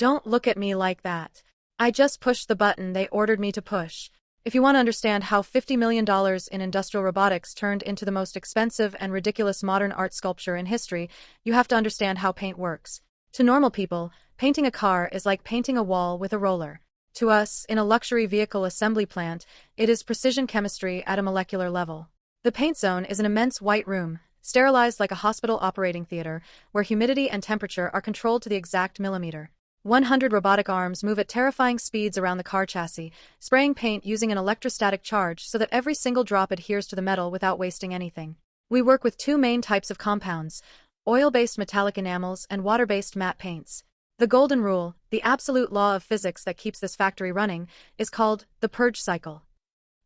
Don't look at me like that. I just pushed the button they ordered me to push. If you want to understand how $50 million in industrial robotics turned into the most expensive and ridiculous modern art sculpture in history, you have to understand how paint works. To normal people, painting a car is like painting a wall with a roller. To us, in a luxury vehicle assembly plant, it is precision chemistry at a molecular level. The paint zone is an immense white room, sterilized like a hospital operating theater, where humidity and temperature are controlled to the exact millimeter. 100 robotic arms move at terrifying speeds around the car chassis, spraying paint using an electrostatic charge so that every single drop adheres to the metal without wasting anything. We work with two main types of compounds: oil-based metallic enamels and water-based matte paints. The golden rule, the absolute law of physics that keeps this factory running, is called the Purge Cycle.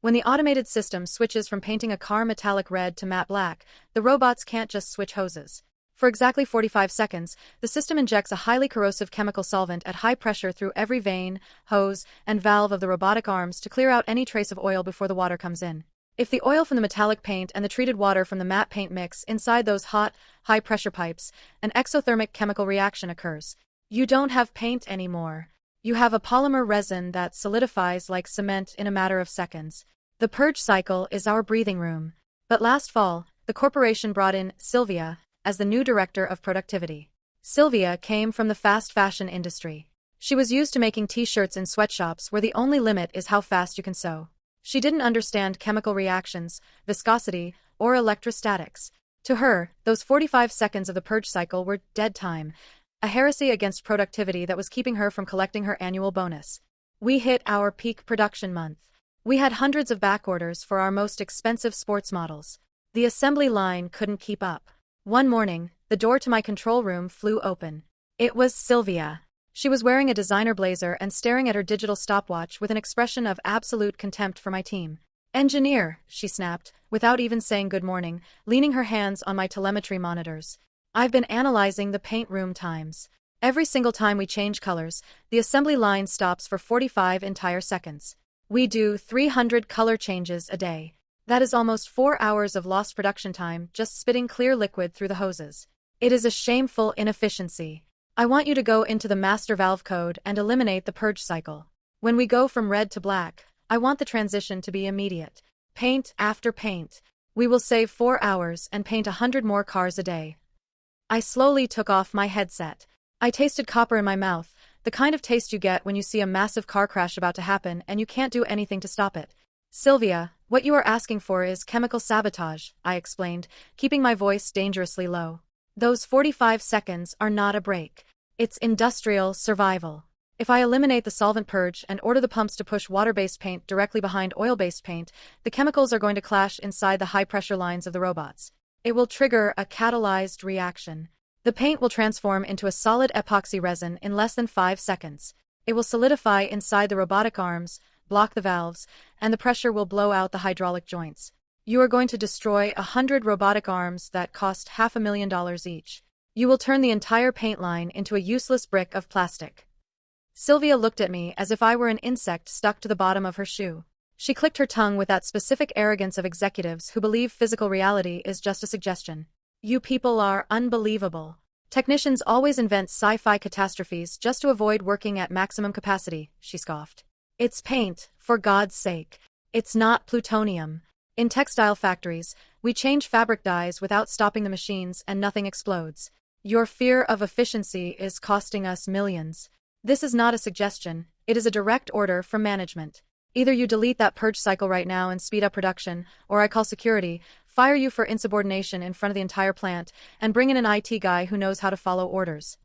When the automated system switches from painting a car metallic red to matte black, the robots can't just switch hoses. For exactly 45 seconds, the system injects a highly corrosive chemical solvent at high pressure through every vein, hose, and valve of the robotic arms to clear out any trace of oil before the water comes in. If the oil from the metallic paint and the treated water from the matte paint mix inside those hot, high-pressure pipes, an exothermic chemical reaction occurs. You don't have paint anymore. You have a polymer resin that solidifies like cement in a matter of seconds. The Purge Cycle is our breathing room. But last fall, the corporation brought in Sylvia as the new director of productivity. Sylvia came from the fast fashion industry. She was used to making t-shirts in sweatshops where the only limit is how fast you can sew. She didn't understand chemical reactions, viscosity, or electrostatics. To her, those 45 seconds of the Purge Cycle were dead time, a heresy against productivity that was keeping her from collecting her annual bonus. We hit our peak production month. We had hundreds of back orders for our most expensive sports models. The assembly line couldn't keep up. One morning, the door to my control room flew open. It was Sylvia. She was wearing a designer blazer and staring at her digital stopwatch with an expression of absolute contempt for my team. "Engineer," she snapped, without even saying good morning, leaning her hands on my telemetry monitors. "I've been analyzing the paint room times. Every single time we change colors, the assembly line stops for 45 entire seconds. We do 300 color changes a day. That is almost 4 hours of lost production time just spitting clear liquid through the hoses. It is a shameful inefficiency. I want you to go into the master valve code and eliminate the Purge Cycle. When we go from red to black, I want the transition to be immediate. Paint after paint. We will save 4 hours and paint 100 more cars a day." I slowly took off my headset. I tasted copper in my mouth, the kind of taste you get when you see a massive car crash about to happen and you can't do anything to stop it. "Sylvia, what you are asking for is chemical sabotage," I explained, keeping my voice dangerously low. "Those 45 seconds are not a break. It's industrial survival. If I eliminate the solvent purge and order the pumps to push water-based paint directly behind oil-based paint, the chemicals are going to clash inside the high-pressure lines of the robots. It will trigger a catalyzed reaction. The paint will transform into a solid epoxy resin in less than 5 seconds. It will solidify inside the robotic arms, block the valves, and the pressure will blow out the hydraulic joints. You are going to destroy 100 robotic arms that cost $500,000 each. You will turn the entire paint line into a useless brick of plastic." Sylvia looked at me as if I were an insect stuck to the bottom of her shoe. She clicked her tongue with that specific arrogance of executives who believe physical reality is just a suggestion. "You people are unbelievable. Technicians always invent sci-fi catastrophes just to avoid working at maximum capacity," she scoffed. "It's paint, for God's sake. It's not plutonium. In textile factories, we change fabric dyes without stopping the machines and nothing explodes. Your fear of efficiency is costing us millions. This is not a suggestion, it is a direct order from management. Either you delete that Purge Cycle right now and speed up production, or I call security, fire you for insubordination in front of the entire plant, and bring in an IT guy who knows how to follow orders."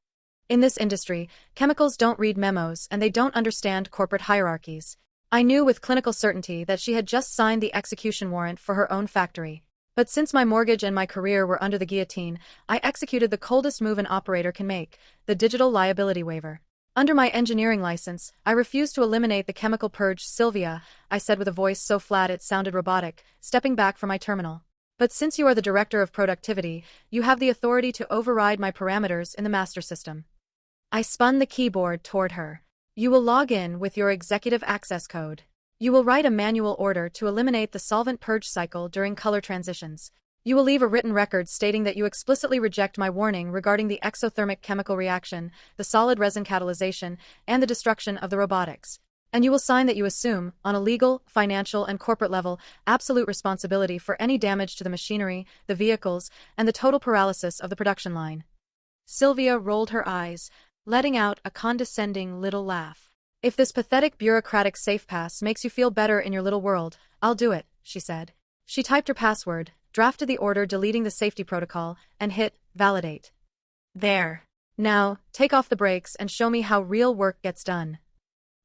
In this industry, chemicals don't read memos and they don't understand corporate hierarchies. I knew with clinical certainty that she had just signed the execution warrant for her own factory. But since my mortgage and my career were under the guillotine, I executed the coldest move an operator can make, the digital liability waiver. "Under my engineering license, I refuse to eliminate the chemical purge, Sylvia," I said with a voice so flat it sounded robotic, stepping back from my terminal. "But since you are the director of productivity, you have the authority to override my parameters in the master system." I spun the keyboard toward her. "You will log in with your executive access code. You will write a manual order to eliminate the solvent purge cycle during color transitions. You will leave a written record stating that you explicitly reject my warning regarding the exothermic chemical reaction, the solid resin catalyzation, and the destruction of the robotics. And you will sign that you assume, on a legal, financial, and corporate level, absolute responsibility for any damage to the machinery, the vehicles, and the total paralysis of the production line. Sylvia rolled her eyes, letting out a condescending little laugh. If this pathetic bureaucratic safe pass makes you feel better in your little world, I'll do it, she said. She typed her password, drafted the order deleting the safety protocol, and hit validate. There. Now, take off the brakes and show me how real work gets done.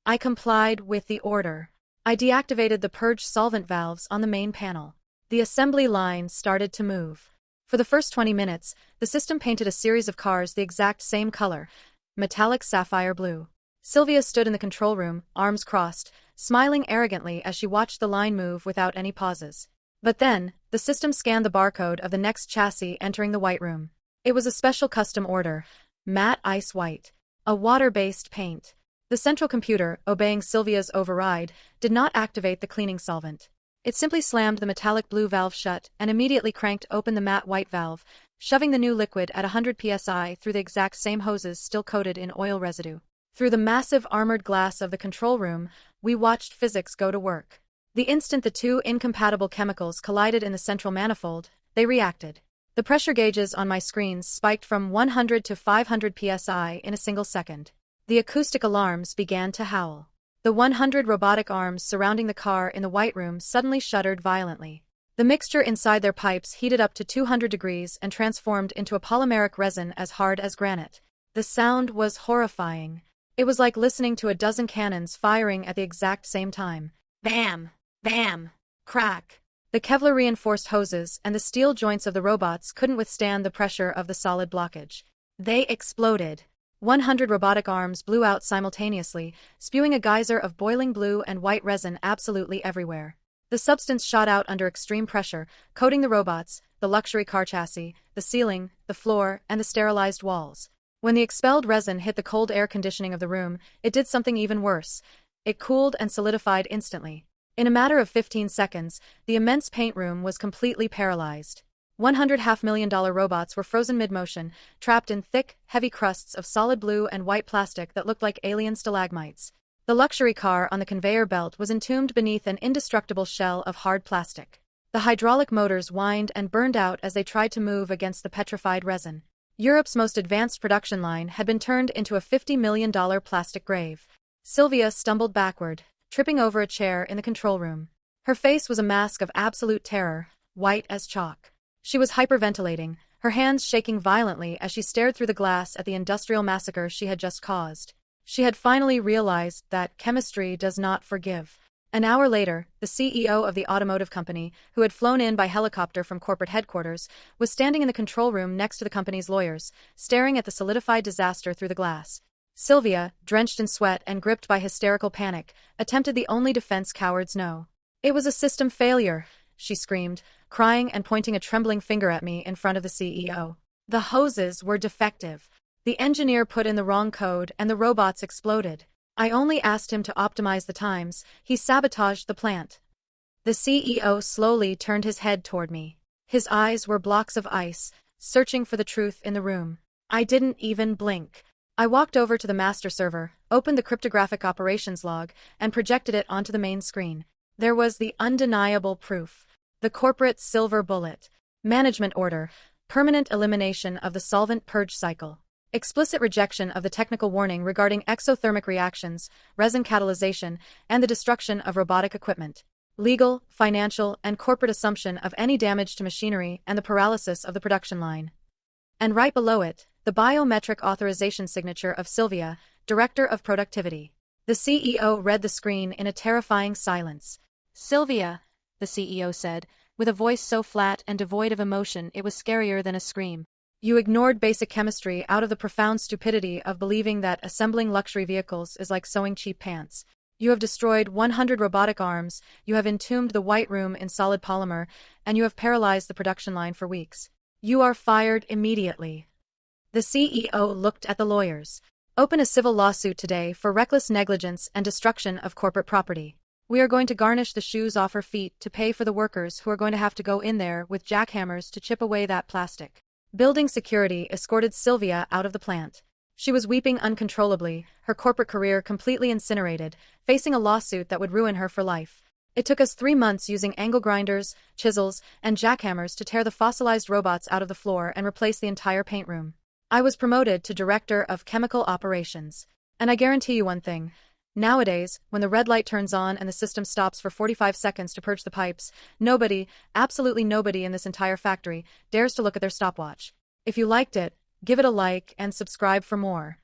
I complied with the order. I deactivated the purge solvent valves on the main panel. The assembly line started to move. For the first 20 minutes, the system painted a series of cars the exact same color, metallic sapphire blue. Sylvia stood in the control room, arms crossed, smiling arrogantly as she watched the line move without any pauses. But then, the system scanned the barcode of the next chassis entering the white room. It was a special custom order, matte ice white, a water-based paint. The central computer, obeying Sylvia's override, did not activate the cleaning solvent. It simply slammed the metallic blue valve shut and immediately cranked open the matte white valve, shoving the new liquid at 100 psi through the exact same hoses still coated in oil residue. Through the massive armored glass of the control room, we watched physics go to work. The instant the two incompatible chemicals collided in the central manifold, they reacted. The pressure gauges on my screens spiked from 100 to 500 psi in a single second. The acoustic alarms began to howl. The 100 robotic arms surrounding the car in the white room suddenly shuddered violently. The mixture inside their pipes heated up to 200 degrees and transformed into a polymeric resin as hard as granite. The sound was horrifying. It was like listening to a dozen cannons firing at the exact same time. Bam! Bam! Crack! The Kevlar-reinforced hoses and the steel joints of the robots couldn't withstand the pressure of the solid blockage. They exploded. 100 robotic arms blew out simultaneously, spewing a geyser of boiling blue and white resin absolutely everywhere. The substance shot out under extreme pressure, coating the robots, the luxury car chassis, the ceiling, the floor, and the sterilized walls. When the expelled resin hit the cold air conditioning of the room, it did something even worse. It cooled and solidified instantly. In a matter of 15 seconds, the immense paint room was completely paralyzed. 100 $500,000 robots were frozen mid-motion, trapped in thick, heavy crusts of solid blue and white plastic that looked like alien stalagmites. The luxury car on the conveyor belt was entombed beneath an indestructible shell of hard plastic. The hydraulic motors whined and burned out as they tried to move against the petrified resin. Europe's most advanced production line had been turned into a $50 million plastic grave. Sylvia stumbled backward, tripping over a chair in the control room. Her face was a mask of absolute terror, white as chalk. She was hyperventilating, her hands shaking violently as she stared through the glass at the industrial massacre she had just caused. She had finally realized that chemistry does not forgive. An hour later, the CEO of the automotive company, who had flown in by helicopter from corporate headquarters, was standing in the control room next to the company's lawyers, staring at the solidified disaster through the glass. Sylvia, drenched in sweat and gripped by hysterical panic, attempted the only defense cowards know. "It was a system failure," she screamed, crying and pointing a trembling finger at me in front of the CEO. "The hoses were defective. The engineer put in the wrong code and the robots exploded. I only asked him to optimize the times, he sabotaged the plant." The CEO slowly turned his head toward me. His eyes were blocks of ice, searching for the truth in the room. I didn't even blink. I walked over to the master server, opened the cryptographic operations log, and projected it onto the main screen. There was the undeniable proof. The corporate silver bullet. Management order. Permanent elimination of the solvent purge cycle. Explicit rejection of the technical warning regarding exothermic reactions, resin catalyzation, and the destruction of robotic equipment. Legal, financial, and corporate assumption of any damage to machinery and the paralysis of the production line. And right below it, the biometric authorization signature of Sylvia, Director of Productivity. The CEO read the screen in a terrifying silence. "Sylvia," the CEO said, with a voice so flat and devoid of emotion it was scarier than a scream. "You ignored basic chemistry out of the profound stupidity of believing that assembling luxury vehicles is like sewing cheap pants. You have destroyed 100 robotic arms, you have entombed the white room in solid polymer, and you have paralyzed the production line for weeks. You are fired immediately." The CEO looked at the lawyers. "Open a civil lawsuit today for reckless negligence and destruction of corporate property." We are going to garnish the shoes off her feet to pay for the workers who are going to have to go in there with jackhammers to chip away that plastic. Building security escorted Sylvia out of the plant. She was weeping uncontrollably, her corporate career completely incinerated, facing a lawsuit that would ruin her for life. It took us 3 months using angle grinders, chisels, and jackhammers to tear the fossilized robots out of the floor and replace the entire paint room. I was promoted to Director of Chemical Operations. And I guarantee you one thing. Nowadays, when the red light turns on and the system stops for 45 seconds to purge the pipes, nobody, absolutely nobody in this entire factory, dares to look at their stopwatch. If you liked it, give it a like and subscribe for more.